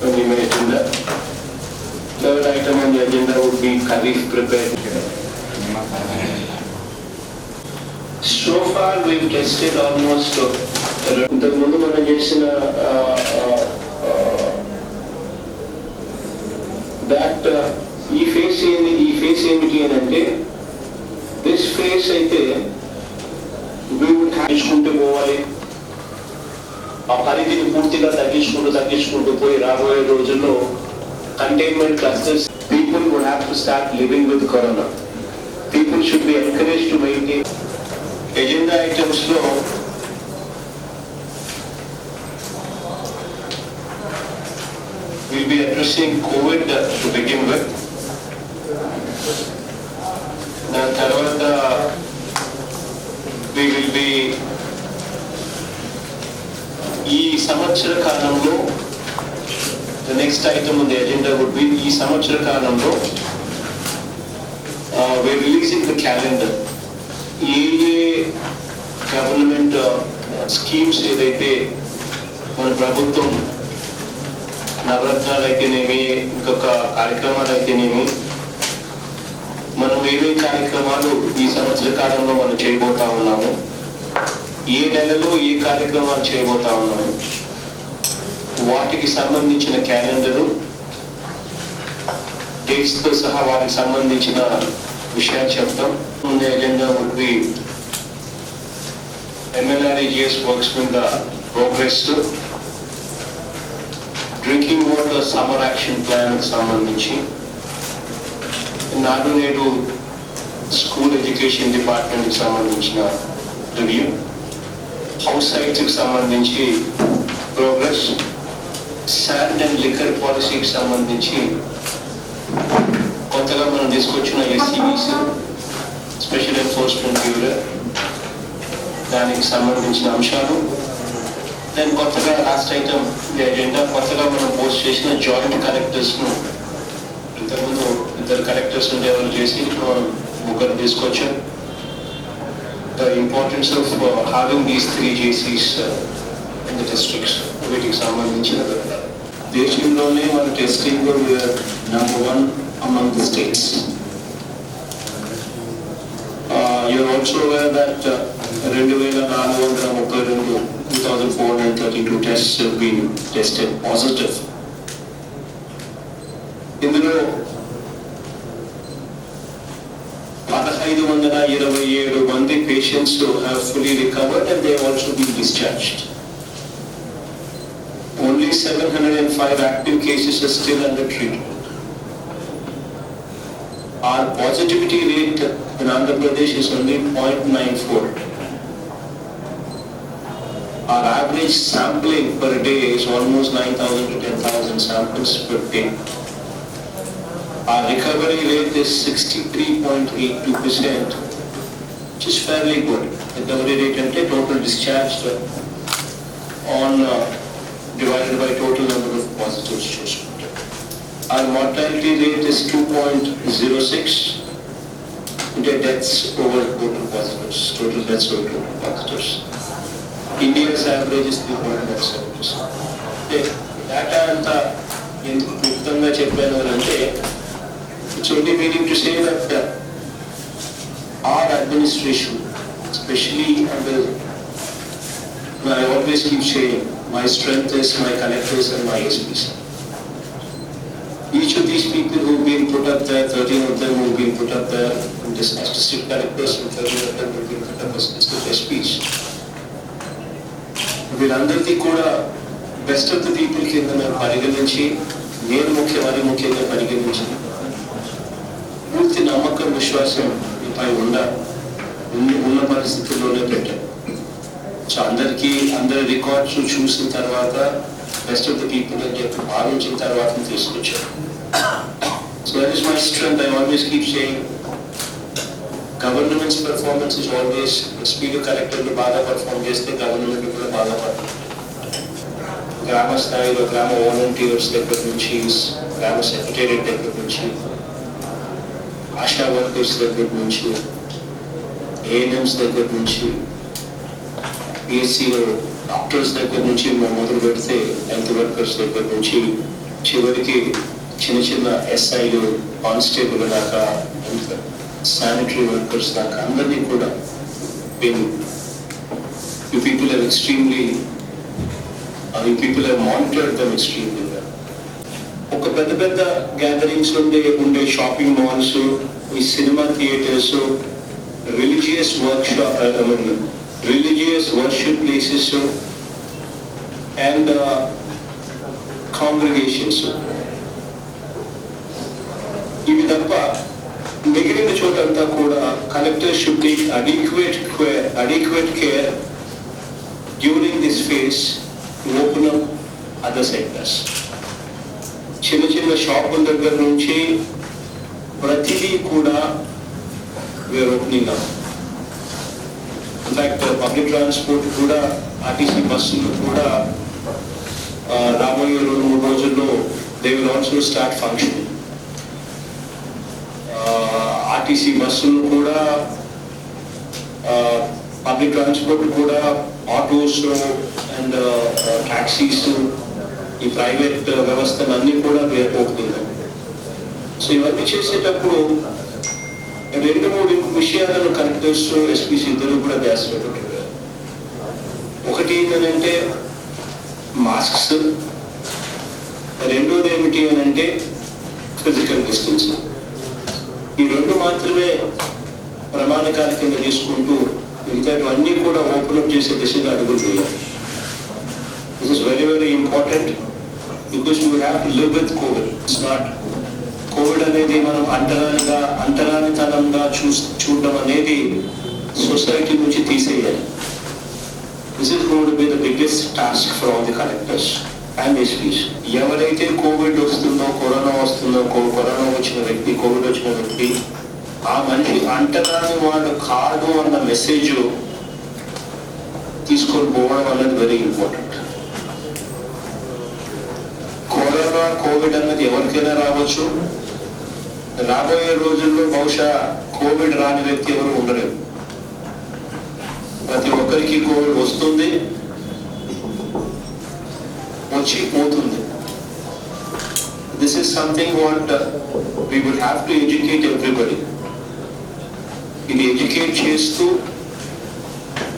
on the agenda. Third item on the agenda would be Kharif prepared. So far we've tested almost ఇంతకు ముందు మనం చేసిన that ఈ face ఏమిటి అని అంటే దిస్ ఫేస్ అయితే తగ్గించుకుంటూ పోవాలి, ఆ పరిధిని పూర్తిగా తగ్గించుకుంటూ పోయి రాబోయే రోజుల్లో containment clusters people would have to start living with corona. People should be encouraged to maintain. Agenda items లో we'll be addressing COVID to begin with. Then tarvata we will be ee samvatsara kalanlo, the next item on the agenda would be ee samvatsara kalanlo we're releasing the calendar. Government schemes ఏదైతే మన ప్రభుత్వం నవరత్నాలు అయితేనేమి ఇంకొక కార్యక్రమాలు అయితేనేమి మనం ఏవే కార్యక్రమాలు ఈ సంవత్సర కాలంలో మనం చేయబోతా ఉన్నాము, ఏ నెలలో ఏ కార్యక్రమాలు చేయబోతా ఉన్నాము, వాటికి సంబంధించిన క్యాలెండరు డేట్స్తో సహా వాటికి సంబంధించిన విషయాలు చెప్తాం. ముందే agenda would be MLRAGS works with the progress drinking water summer action plan సంబంధించి, నాడు నేడు స్కూల్ ఎడ్యుకేషన్ డిపార్ట్మెంట్కి సంబంధించిన రివ్యూ, హౌస్ సైట్స్కి సంబంధించి ప్రోగ్రెస్, శాండ్ అండ్ లిక్కర్ పాలసీకి సంబంధించి కొత్తగా మనం తీసుకొచ్చిన SCBs స్పెషల్ ఎన్ఫోర్స్మెంట్ బ్యూరో దానికి సంబంధించిన అంశాలు. దెన్ కొత్తగా లాస్ట్ ఐటమ్ ఎజెండా కొత్తగా మనం పోస్ట్ చేసిన జాయింట్ కలెక్టర్స్ను ఇంతకుముందు 2 కలెక్టర్స్ ఉండేవాళ్ళు చేసి ముగ్గురు తీసుకొచ్చాం. The importance of having these 3 JCs in the districts వీటికి సంబంధించిన దేశంలోనే మన testing number 1 among the states. You're also aware that 2,432 tests have been tested positive. ఇందులో 1,527 మంది patients have fully recovered and they have also been discharged. Only 705 active cases are still under treatment. Our positivity rate in Andhra Pradesh is only 0.94. Our average sampling per day is almost 9,000 to 10,000 samples per day. Our recovery rate is 63.82%, which is fairly good. Recovery rate and total discharged on divided by total number of positives. Our mortality rate is 2.06. Deaths over total positives, total deaths over total positives. India's average is 3.7%. Data anta enduku cheppanu ante it's only meaning to say that our administration, especially under, I always keep saying, my strength is my collectors and my SPs. Each of these people who have been put up there, 13 of them who have been put up there as district collectors and 13 of them who have been put up as district SPs. వీళ్ళందరికీ కూడా best of the people కింద మేము పరిగణించి, నేను ముఖ్యంగా పరిగణించి పూర్తి నమ్మకం విశ్వాసం పై ఉన్న పరిస్థితుల్లోనే పెట్టాం. సో అందరి రికార్డ్స్ చూసిన తర్వాత బెస్ట్ ఆఫ్ ద పీపుల్ అని చెప్పి భావించిన తర్వాత తీసుకొచ్చాను. So that is my strength. I always keep saying governments performance is always speed. కలెక్టర్లు బాగా పర్ఫార్మ్ చేస్తే గవర్నమెంట్ కూడా బాగా పర్ఫార్మ్. గ్రామ స్థాయిలో గ్రామ వాలంటీర్స్ దగ్గర నుంచి, గ్రామ సెక్రటేరియట్ దగ్గర నుంచి, ఆశా వర్కర్స్ దగ్గర నుంచి, ANMs దగ్గర నుంచి, PSCలో డాక్టర్స్ దగ్గర నుంచి మొదలు పెడితే, హెల్త్ వర్కర్స్ దగ్గర నుంచి చివరికి చిన్న చిన్న ఎస్ఐలు, కానిస్టేబుల్ దాకా, శానిటరీ వర్కర్స్ దాకా అందరినీ కూడా you people have monitored them extremely well. ఒక పెద్ద పెద్ద గ్యాదరింగ్స్ ఉండే షాపింగ్ మాల్స్, ఈ cinema theatres, religious worship places and congregations, ఇవి తప్ప మిగిలిన చోటంతా కూడా collectors should take adequate care during this phase to open up other sectors. చిన్న చిన్న షాపుల దగ్గర నుంచి ప్రతిదీ కూడా were opening up. In fact public transport కూడా, ఆర్టీసీ బస్సులు కూడా రాబోయే 2-3 రోజుల్లో they will also start functioning. RTC బస్సులు కూడా, పబ్లిక్ ట్రాన్స్పోర్ట్ కూడా, ఆటోస్ అండ్ ట్యాక్సీస్, ఈ ప్రైవేట్ వ్యవస్థలన్నీ కూడా ఓపెనింగ్. సో ఇవన్నీ చేసేటప్పుడు 2-3 విషయాలను కలెక్టర్స్, ఎస్పీస్ ఇద్దరు కూడా ధ్యాస పెట్టుకుంటారు. ఒకటి ఏంటంటే మాస్క్స్, రెండోది ఏమిటి అని అంటే ఫిజికల్ డిస్టెన్సింగ్. ఈ 2 మాత్రమే ప్రమాణికాల కింద తీసుకుంటూ మిగతావన్నీ కూడా ఓపెన్ అప్ చేసే దిశగా అడుగులు వేయాలి. This is very very important because you have to live with Covid. It's not Covid అనేది మనం అంటరానితనంగా చూడడం అనేది సొసైటీ నుంచి తీసేయాలి. This is going to be the biggest task for all the collectors and SP's. ఎవరైతే కోవిడ్ వస్తుందో, corona వచ్చిన వ్యక్తి, కోవిడ్ వచ్చిన వ్యక్తి, ఆ మనిషి అంటరాని వాడు కాదు అన్న మెసేజ్ తీసుకొని పోవడం అనేది వెరీ ఇంపార్టెంట్. కోవిడ్ అన్నది ఎవరికైనా రావచ్చు. రాబోయే రోజుల్లో బహుశా కోవిడ్ రాని వ్యక్తి ఎవరు ఉండలేరు. ప్రతి ఒక్కరికి కోవిడ్ వస్తుంది, వచ్చి పోతుంది. This is something what we will have to educate everybody. ఇది ఎడ్యుకేట్ చేస్తూ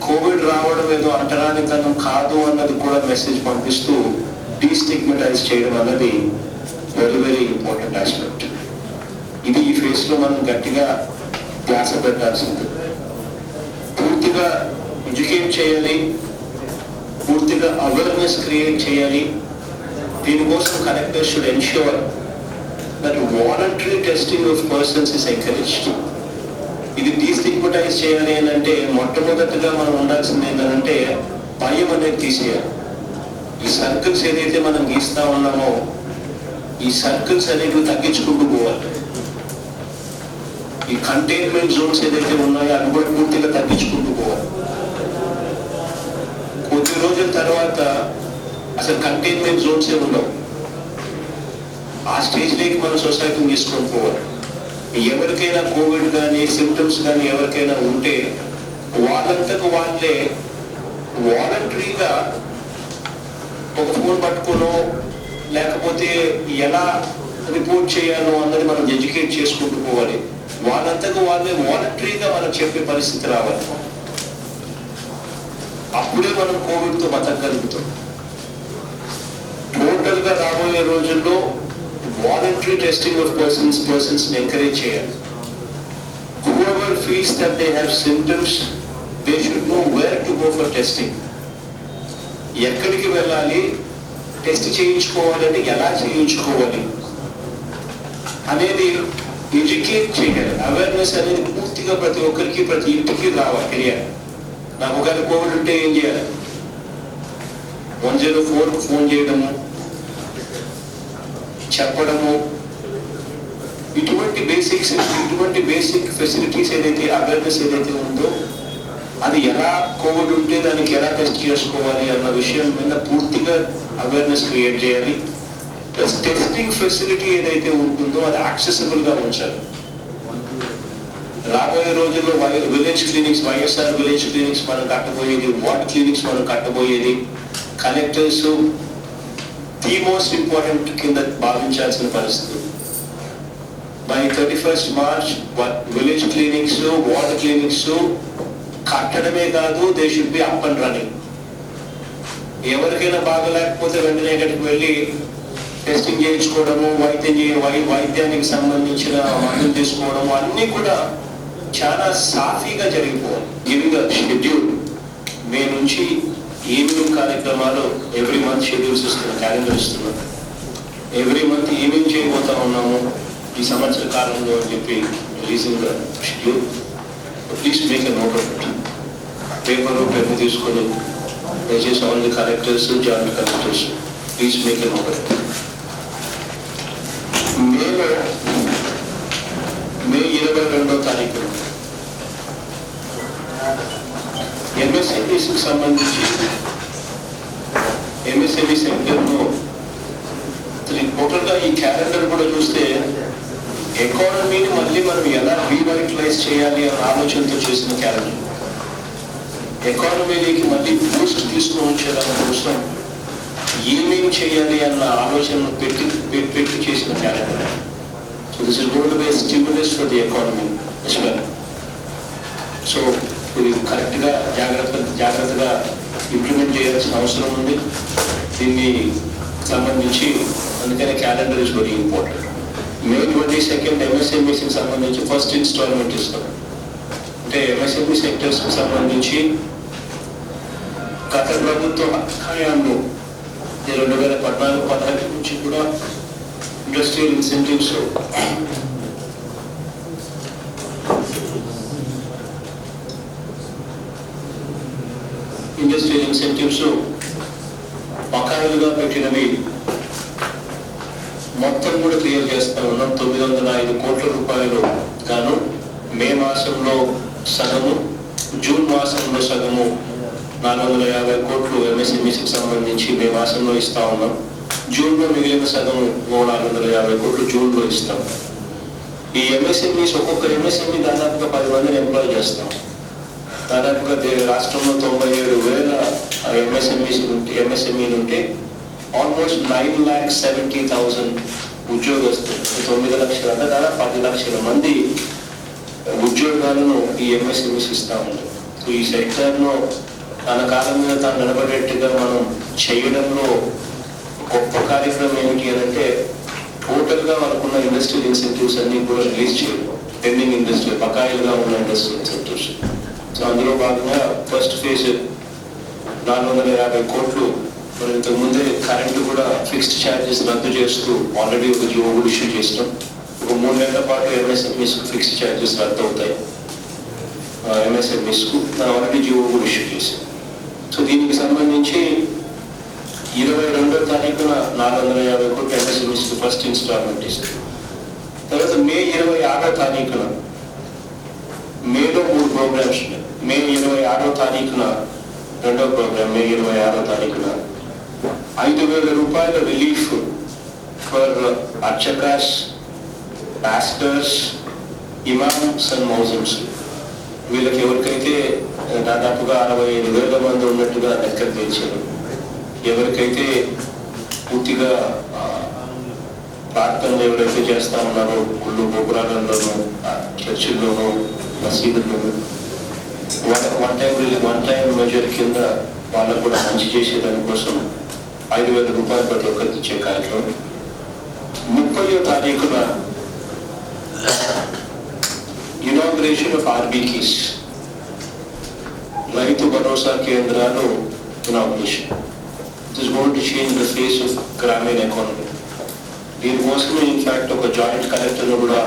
కోవిడ్ రావడం ఏదో అంటరానితనం కాదు అన్నది కూడా మెసేజ్ పంపిస్తూ డీస్టిగ్మటైజ్ చేయడం అన్నది వెరీ వెరీ ఇంపార్టెంట్ ఆస్పెక్ట్. ఇది ఈ ఫేస్లో మనం గట్టిగా ధ్యాస పెట్టాల్సింది. పూర్తిగా ఎడ్యుకేట్ చేయాలి, పూర్తిగా అవేర్నెస్ క్రియేట్ చేయాలి. దీనికోసం collectors should ensure that voluntary testing of persons is encouraged. ఇది డీస్టిగ్మటైజ్ చేయాలి అని అంటే మొట్టమొదటిగా మనం ఉండాల్సింది ఏంటంటే భయం అనేది తీసేయాలి. ఈ సర్కిల్స్ ఏదైతే మనం గీస్తా ఉన్నామో, ఈ సర్కిల్స్ అనేవి తగ్గించుకుంటూ పోవాలి. ఈ కంటైన్మెంట్ జోన్స్ ఏదైతే ఉన్నాయో అవి కూడా పూర్తిగా తగ్గించుకుంటూ పోవాలి. కొద్ది రోజుల తర్వాత అసలు కంటైన్మెంట్ జోన్స్ ఏ ఉండవు. ఆ స్టేజ్లోకి మన సొసైటీని తీసుకొని పోవాలి. ఎవరికైనా కోవిడ్ కానీ సిమ్టమ్స్ కానీ ఎవరికైనా ఉంటే వాళ్ళంతకు వాళ్ళే వాలంటరీగా ఒక ఫోన్ పట్టుకోనో లేకపోతే ఎలా రిపోర్ట్ చేయాలో అన్నది మనం ఎడ్యుకేట్ చేసుకుంటూ పోవాలి. వాళ్ళంతకు వాళ్ళే వాలంటరీగా మనం చెప్పే పరిస్థితి రావాలి. అప్పుడే మనం కోవిడ్తో బతకగలుగుతాం. టోటల్గా రాబోయే రోజుల్లో voluntary testing of persons encourage చేయాలి. Whoever feels that they have symptoms, they should know where to go for testing. ఎక్కడికి వెళ్ళాలి, టెస్ట్ చేయించుకోవాలంటే ఎలా చేయించుకోవాలి అనేది ఎడ్యుకేట్ చేయాలి. అవేర్నెస్ అనేది పూర్తిగా ప్రతి ఒక్కరికి, ప్రతి ఇంటికి రావాలి, తెలియాలి. నాకు ఒకవేళ కోవిడ్ ఉంటే ఏం చేయాలి, 104కు ఫోన్ చేయడము, చెప్పడము, ఇటువంటి బేసిక్ ఫెసిలిటీస్ ఏదైతే అవేర్నెస్ ఏదైతే ఉందో అది ఎలా కోవిడ్ ఉంటే దానికి ఎలా టెస్ట్ చేసుకోవాలి అన్న విషయం మీద పూర్తిగా అవేర్నెస్ క్రియేట్ చేయాలి. ప్లస్ టెస్టింగ్ ఫెసిలిటీ ఏదైతే ఉంటుందో అది యాక్సెసిబుల్గా ఉంచాలి. రాబోయే రోజుల్లో village clinics, YSR village clinics మనం కట్టబోయేది, వార్డ్ క్లినిక్స్ మనం కట్టబోయేది, కలెక్టర్స్ ది మోస్ట్ ఇంపార్టెంట్ కింద భావించాల్సిన పరిస్థితి. By 31st March village clinics, water clinics కట్టడమే కాదు, they should be up and running. ఎవరికైనా బాగలేకపోతే వెంటనే ఇక్కడికి వెళ్ళి టెస్టింగ్ చేయించుకోవడము, వైద్యానికి సంబంధించిన మందులు తీసుకోవడము అన్నీ కూడా చాలా సాఫీగా జరిగిపోవాలి. గివింగ్ షెడ్యూల్ మే నుంచి ఈవినింగ్ కార్యక్రమాలు ఎవ్రీ మంత్ షెడ్యూల్స్ ఇస్తున్నాం, క్యాలెండర్ ఇస్తున్నాం. ఎవ్రీ మంత్ ఈవినింగ్ చేయబోతా ఉన్నాము ఈ సంవత్సర కాలంలో అని చెప్పి releasing schedule. Please make a note of it. Paper pen తీసుకొని దయచేసి all the collectors, joint collectors please make a note of it. May 22వ తారీఖున ఎంఎస్ఎంఈకి సంబంధించి ఎంఎస్ఎంఈ సెక్టర్లో టోటల్గా ఈ క్యాలెండర్ కూడా చూస్తే ఎకానమీని మళ్ళీ మనం ఎలా రీవైటలైజ్ చేయాలి అనే ఆలోచనతో చేసిన క్యాలెండర్. ఎకానమీకి మళ్ళీ బూస్ట్ తీసుకొని వచ్చేదాని కోసం ఏమేం చేయాలి అన్న ఆలోచనను పెట్టి చేసిన calendar. So this is going to be a stimulus for the economy as well. So ఇది కరెక్ట్గా జాగ్రత్తగా ఇంప్లిమెంట్ చేయాల్సిన అవసరం ఉంది దీన్ని సంబంధించి. అందుకనే క్యాలెండర్ ఇస్ వెరీ ఇంపార్టెంట్. మే 22 ఎంఎస్ఎంఈకి సంబంధించి ఫస్ట్ ఇన్స్టాల్మెంట్ ఇస్తాం. అంటే ఎంఎస్ఎంఈ సెక్టర్స్కి సంబంధించి గత ప్రభుత్వ హయాంలో 2014-15 నుంచి కూడా ఇండస్ట్రియల్ ఇన్సెంటివ్స్ బకాయిలుగా పెట్టినవి మొత్తం కూడా క్లియర్ చేస్తా ఉన్నాం. 905 కోట్ల రూపాయలు గాను మే మాసంలో సగము, జూన్ మాసంలో సగము 450 కోట్లు ఎంఎస్ఎంఈకి సంబంధించి మే మాసంలో ఇస్తా ఉన్నాం. జూన్లో మిగిలిన సగము 450 కోట్లు జూన్లో ఇస్తాం. ఈ ఎంఎస్ఎంఈస్ ఒక్కొక్క ఎంఎస్ఎంఈ దాదాపుగా 10 మందిని ఎంప్లాయ్ చేస్తాం. దాదాపుగా రాష్ట్రంలో 97,000 ఎంఎస్ఎంఈ ఉంటే ఆల్మోస్ట్ 9,70,000 ఉద్యోగస్తులు, 9 లక్షలు అంటే దాదాపు 10 లక్షల మంది ఉద్యోగాలను ఈ ఎంఎస్ఎంఈస్ ఇస్తా ఉంటారు. సో ఈ సెక్టర్లో తన కాలం మీద తాను నిలబడేట్టుగా మనం చేయడంలో గొప్ప కార్యక్రమం ఏమిటి అని అంటే టోటల్గా వాళ్ళకున్న ఇండస్ట్రియల్ ఇన్సెంటివ్స్ అన్ని కూడా రిలీజ్ చేయడం, పెండింగ్ ఇండస్ట్రియల్ బకాయిలుగా ఉన్న ఇండస్ట్రియల్ ఇన్సెంటివ్స్. సో అందులో భాగంగా ఫస్ట్ ఫేజ్ 450 కోట్లు. మనం ఇంతకుముందే కరెంటు కూడా ఫిక్స్డ్ ఛార్జెస్ రద్దు చేస్తూ ఆల్రెడీ ఒక జియో కూడా ఇష్యూ చేసినాం. ఒక 3 నెలల పాటు ఎంఎస్ఎంఈస్కు ఫిక్స్డ్ ఛార్జెస్ రద్దు అవుతాయి. ఎంఎస్ఎంఈస్కు ఆల్రెడీ జియో కూడా ఇష్యూ చేసాం. సో దీనికి సంబంధించి 22వ తారీఖున 450 కోట్లు ఎంఎస్ఎంఈస్కు ఫస్ట్ ఇన్స్టాల్మెంట్ ఇస్తాం. తర్వాత మే 26వ తారీఖున మేలో 3 ప్రోగ్రామ్స్ ఉన్నాయి. మే 26వ తారీఖున రెండవ ప్రోగ్రామ్, మే 26వ తారీఖున 5,000 రూపాయల రిలీఫ్ ఫర్ అర్చకాస్, పాస్టర్స్, ఇమామ్స్ అండ్ మౌజమ్స్. వీళ్ళకి ఎవరికైతే దాదాపుగా 65,000 మంది ఉన్నట్టుగా లెక్క తెచ్చారు. ఎవరికైతే పూర్తిగా ప్రార్థనలు ఎవరైతే చేస్తా ఉన్నారో గుళ్ళు గోపురాలలోనూ, చర్చిల్లోనూ, మసీదుల్లోనూ వన్ టైం మెజర్ కింద వాళ్ళకు కూడా మంచి చేసేదానికోసం 5,000 రూపాయలు ప్రతి ఒక్కరికి ఇచ్చే కార్యక్రమం. 30వ తారీఖున ఇనాగ్రేషన్ ఆఫ్ ఆర్బీకీస్, రైతు భరోసా కేంద్రాలు inauguration. It is going to change the face of గ్రామీణ ఎకానమీ. దీనికోసమే ఇన్ఫాక్ట్ ఒక జాయింట్ కలెక్టర్ను కూడా,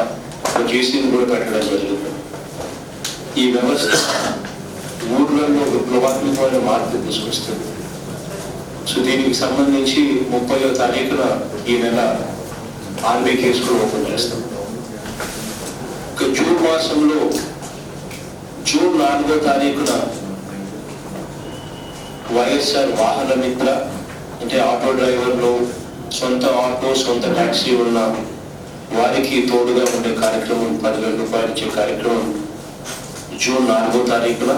ఒక జేసీని కూడా పెట్టడం జరిగింది. ఈ వ్యవస్థ ఊర్లలో విప్లవాత్మకమైన మార్పు తీసుకొస్తుంది. సో దీనికి సంబంధించి 30వ తారీఖున ఈ నెల ఆర్బీకేస్ కూడా ఓపెన్ చేస్తాం. జూన్ మాసంలో జూన్ 4వ తారీఖున వైఎస్ఆర్ వాహన మిత్ర, అంటే ఆటో డ్రైవర్లు, సొంత ఆటో, సొంత ట్యాక్సీ ఉన్న వారికి తోడుగా ఉండే కార్యక్రమం, 10,000 రూపాయలు ఇచ్చే కార్యక్రమం జూన్ 4వ తారీఖున.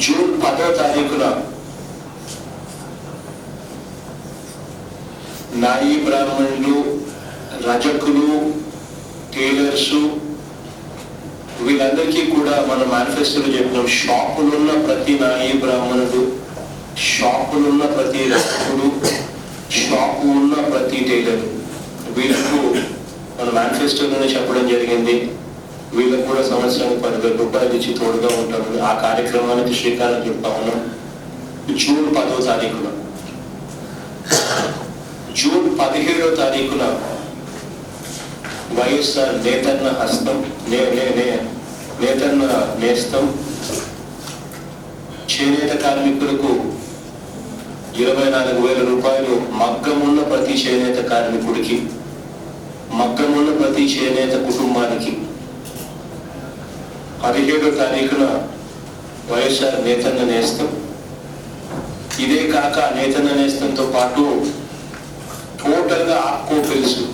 జూన్ 10వ తారీఖున నాయి బ్రాహ్మణులు, రజకులు, టైలర్స్ వీళ్ళందరికీ కూడా మన మేనిఫెస్టోలో చెప్పినాం. షాపులున్న ప్రతి నాయి బ్రాహ్మణుడు, షాపులున్న ప్రతి రజకుడు, షాపు ఉన్న ప్రతి టైలర్ వీళ్ళకు మన మేనిఫెస్టోలోనే చెప్పడం జరిగింది. వీళ్ళకు కూడా సంవత్సరానికి 10,000 రూపాయలు ఇచ్చి తోడుగా ఉంటాము. ఆ కార్యక్రమానికి శ్రీకారం చుడతా ఉన్నాం. జూన్ 10వ తారీఖున, జూన్ 17వ తారీఖున వైఎస్ఆర్ నేతన్న హస్తం, నేతన్న నేస్తం చేనేత కార్మికులకు 24,000 రూపాయలు, మగ్గమున్న ప్రతి చేనేత కార్మికుడికి, మగ్గమున్న ప్రతి చేనేత కుటుంబానికి 17వ తారీఖున వైఎస్ఆర్ నేతన్న నేస్తం. ఇదే కాక నేతన్న నేస్తంతో పాటు టోటల్గా ఆప్కో తెలుసు,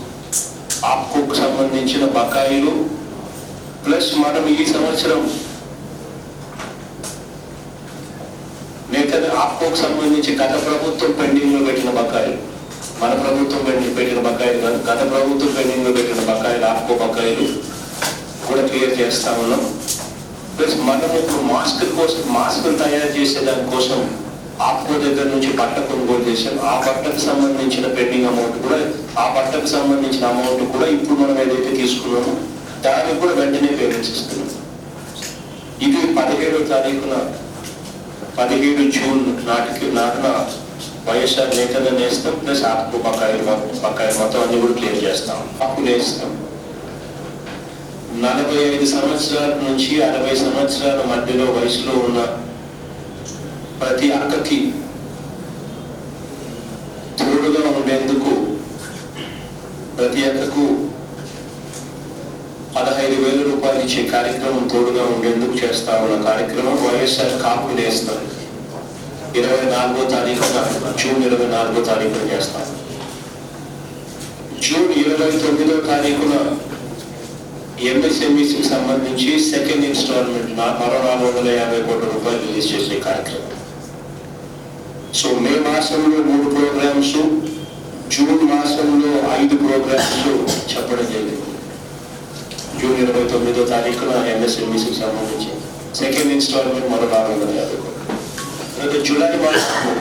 ఆప్కోకు సంబంధించిన బకాయిలు ప్లస్ మనం ఈ సంవత్సరం నేతన్న ఆప్కోకు సంబంధించి గత ప్రభుత్వం పెండింగ్ లో పెట్టిన బకాయిలు, మన ప్రభుత్వం పెట్టిన బకాయిలు కాదు, గత ప్రభుత్వం పెండింగ్ లో పెట్టిన బకాయిలు, ఆప్కో బకాయిలు కూడా క్లియర్ చేస్తా ఉన్నాం. ప్లస్ మనం ఇప్పుడు మాస్కులు తయారు చేసే దానికోసం ఆప్కో దగ్గర నుంచి బట్ట కొనుగోలు చేశాం. ఆ బట్టకు సంబంధించిన పెండింగ్ అమౌంట్ కూడా, ఆ బట్టకు సంబంధించిన అమౌంట్ కూడా ఇప్పుడు మనం ఏదైతే తీసుకున్నామో దానికి కూడా వెంటనే పేమెంట్స్ ఇస్తున్నాం. ఇది 17వ తారీఖున 17 జూన్ నాటిన వైఎస్ఆర్ నేతన్న నేస్తాం ప్లస్ ఆప్కో బకాయిలు మొత్తం అన్ని కూడా క్లియర్ చేస్తాం. అప్పు నేస్తాం 45 సంవత్సరాల నుంచి 60 సంవత్సరాల మధ్యలో వయసులో ఉన్న ప్రతి అక్కకి తోడుగా ఉండేందుకు ప్రతి అక్కకు 15,000 రూపాయలు ఇచ్చే కార్యక్రమం తోడుగా ఉండేందుకు చేస్తా ఉన్న కార్యక్రమం వైఎస్ఆర్ కాపు నేస్తాం 24వ తారీఖున, జూన్ 24వ తారీఖున చేస్తాం. జూన్ 29వ తారీఖున ఎంఎస్ఎంఈకి సంబంధించి సెకండ్ ఇన్స్టాల్మెంట్ మరో 450 కోట్ల రూపాయలు రిలీజ్ చేసే కార్యక్రమం. సో మే మాసంలో 3 ప్రోగ్రామ్స్, జూన్ మాసంలో 5 ప్రోగ్రామ్స్ చెప్పడం జరిగింది. జూన్ 29వ తారీఖున ఎంఎస్ఎంఈకి సంబంధించి సెకండ్ ఇన్స్టాల్మెంట్ మరో 450 కోట్లు. జూలై మాసం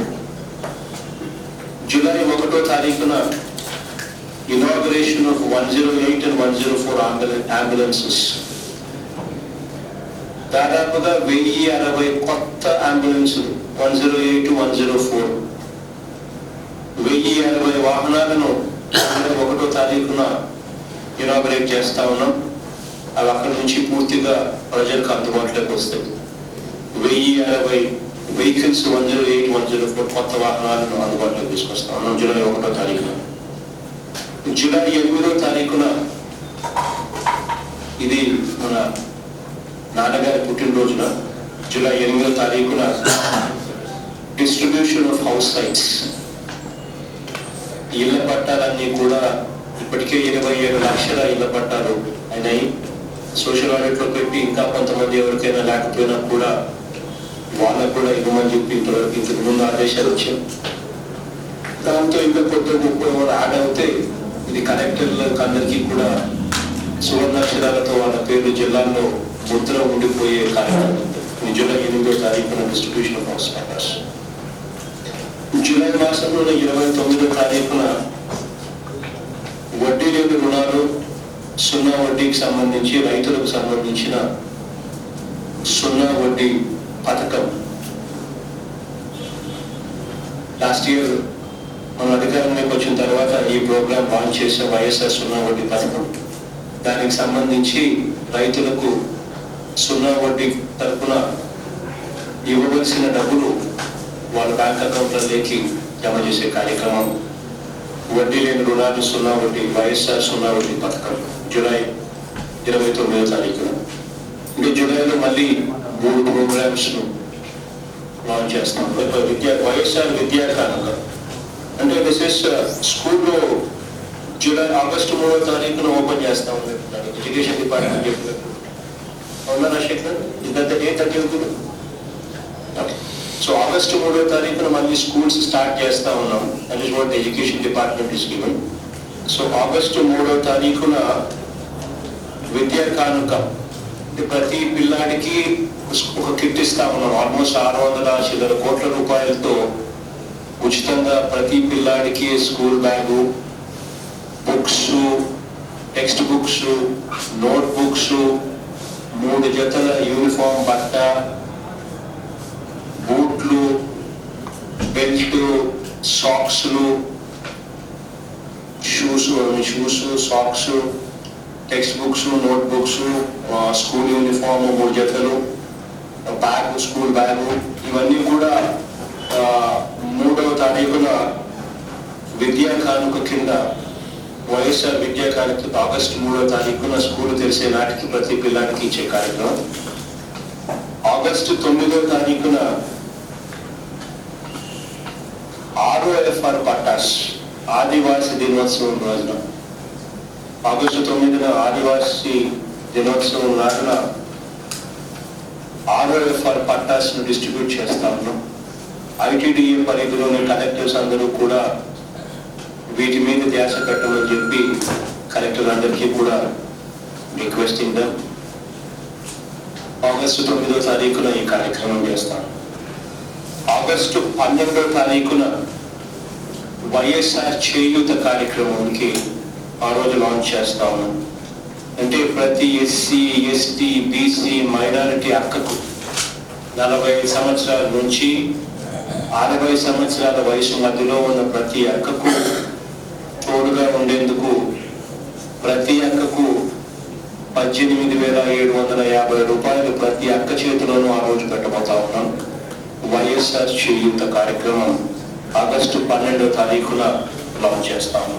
జూలై 1వ తారీఖున inauguration of 108 and 104 ambulances. దాదాపుగా 1060 కొత్త అంబులెన్సులు 108, 104 1060 వాహనాలను 1వ తారీఖున ఇనాగరేట్ చేస్తా ఉన్నాం. అవి అక్కడి నుంచి పూర్తిగా ప్రజలకు అందుబాటులోకి వస్తాయి. 1060 వెహికల్స్ 108, 104 కొత్త వాహనాలను అందుబాటులోకి తీసుకొస్తా ఉన్నాం జూలై 1వ తారీఖున. జూలై 8వ తారీఖున ఇది మన నాన్నగారి పుట్టినరోజున జూలై 8వ తారీఖున డిస్ట్రిబ్యూషన్ ఆఫ్ హౌస్ సైట్స్, ఇళ్ల పట్టాలన్నీ కూడా ఇప్పటికే 27 లక్షల ఇళ్ల పట్టాలు అయినాయి. సోషల్ ఆడిట్ లో పెట్టి ఇంకా కొంతమంది ఎవరికైనా లేకపోయినా కూడా వాళ్ళకు కూడా ఇవ్వమని చెప్పి ఇంతకు ముందు ఆదేశాలు వచ్చాయి. దాంతో ఇంకా కొత్త 30 యాడ్ అవుతే ఇది కలెక్టర్లకు అందరికీ కూడా సువర్ణాక్షరాలతో వాళ్ళ పేరు జిల్లాల్లో ముద్ర ఉండిపోయే కార్యక్రమం. జూలై 8వ తారీఖున distribution of house papers. July మాసంలో 29వ తారీఖున వడ్డీ లేని రుణాలు, 0 వడ్డీకి సంబంధించి రైతులకు సంబంధించిన 0 వడ్డీ పథకం. లాస్ట్ ఇయర్ మన అధికారంలోకి వచ్చిన తర్వాత ఈ ప్రోగ్రాం లాంచ్ చేసే వైఎస్ఆర్ 0 వడ్డీ పథకం. దానికి సంబంధించి రైతులకు 0 వడ్డీ తరఫున ఇవ్వవలసిన డబ్బులు వాళ్ళ బ్యాంక్ అకౌంట్లలోకి జమ చేసే కార్యక్రమం. వడ్డీ లేని రుణాలు 0 వడ్డీ వైఎస్ఆర్ 0 వడ్డీ పథకం జూలై 29వ తారీఖున. ఇంకా జూలైలో మళ్ళీ 3 ప్రోగ్రామ్స్ లాంచ్ చేస్తాం. వైఎస్ఆర్ విద్యా కానుక అంటే స్కూల్లో ఆగస్టు 3వ తారీఖున ఓపెన్ చేస్తా ఉన్నారు ఎడ్యుకేషన్ డిపార్ట్మెంట్ చెప్పినట్టు. అవునా రాజశేఖర్? ఇదంతా డేట్ అంటే సో ఆగస్టు 3వ తారీఖున మళ్ళీ స్కూల్స్ స్టార్ట్ చేస్తా ఉన్నాం. That is what education department is given. So August 3వ తారీఖున విద్యా కానుక, ప్రతి పిల్లాడికి ఒక కిట్ ఇస్తా ఉన్నాం. ఆల్మోస్ట్ 600 చిల్లర కోట్ల రూపాయలతో ఉచితంగా ప్రతి పిల్లాడికి school bag, books, text books, note books, 3 జతల యూనిఫామ్ బట్ట, బూట్లు, బెల్ట్, సాక్స్లు, shoes, socks, text books, note books, school uniform 3 జతలు, బ్యాగ్, స్కూల్ బ్యాగు, ఇవన్నీ కూడా 3వ తారీఖున విద్యా కానుక కింద వైఎస్ఆర్ విద్యా కానుక ఆగస్టు 3వ తారీఖున స్కూల్ తెరిసే నాటికి ప్రతి పిల్లాడికి ఇచ్చే కార్యక్రమం. ఆగస్టు 9వ తారీఖున ROFR పట్టాస్ ఆదివాసీ దినోత్సవం రోజున, ఆగస్టు 9న ఆదివాసీ దినోత్సవం నాడున ROFR పట్టాస్ ను డిస్ట్రిబ్యూట్ చేస్తా ఉన్నాం. ITDA పరిధిలోని కలెక్టర్స్ అందరూ కూడా వీటి మీద ధ్యాస పెట్టమని చెప్పి కలెక్టర్ అందరికీ కూడా రిక్వెస్టింగ్. ఆగస్టు 9వ తారీఖున ఈ కార్యక్రమం చేస్తాం. ఆగస్టు 12వ తారీఖున వైఎస్ఆర్ చేయూత కార్యక్రమానికి ఆ రోజు లాంచ్ చేస్తా ఉన్నాం. అంటే ప్రతి SC, ST, BC మైనారిటీ అక్కకు 45 సంవత్సరాల నుంచి 60 సంవత్సరాల వయసు మధ్యలో ఉన్న ప్రతి అక్కకు తోడుగా ఉండేందుకు ప్రతి అక్కకు 18,750 రూపాయలు ప్రతి అక్క చేతిలోనూ ఆ రోజు పెట్టబోతా ఉన్నాం. వైఎస్ఆర్ చేయూత కార్యక్రమం ఆగస్టు 12వ తారీఖున లాంచ్ చేస్తాము.